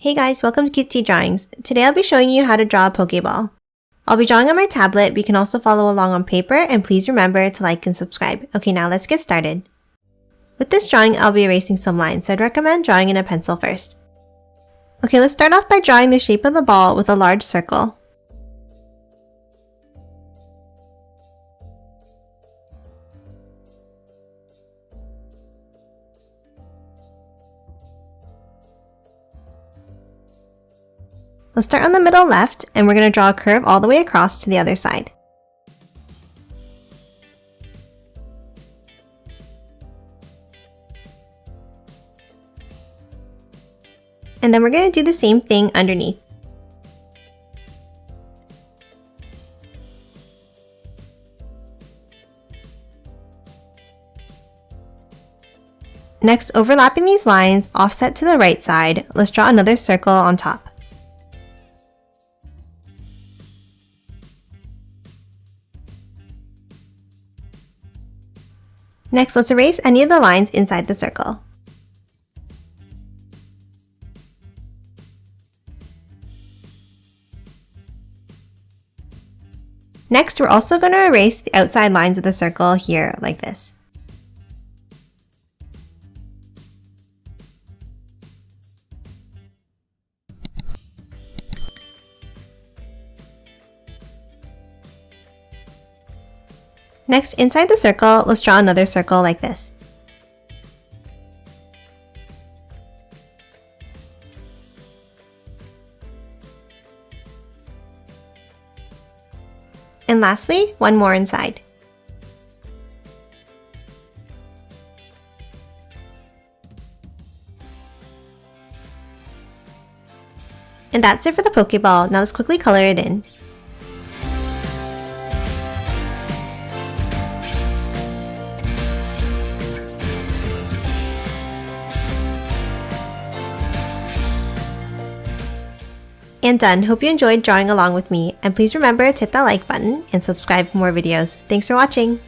Hey guys, welcome to Cutesy Drawings. Today I'll be showing you how to draw a Pokeball. I'll be drawing on my tablet, but you can also follow along on paper, and please remember to like and subscribe. Okay, now let's get started. With this drawing, I'll be erasing some lines, so I'd recommend drawing in a pencil first. Okay, let's start off by drawing the shape of the ball with a large circle. Let's start on the middle left, and we're going to draw a curve all the way across to the other side. And then we're going to do the same thing underneath. Next, overlapping these lines, offset to the right side, let's draw another circle on top. Next, let's erase any of the lines inside the circle. Next, we're also going to erase the outside lines of the circle here, like this. Next, inside the circle, let's draw another circle like this. And lastly, one more inside. And that's it for the Pokeball. Now let's quickly color it in. And done. Hope you enjoyed drawing along with me, and please remember to hit that like button and subscribe for more videos. Thanks for watching!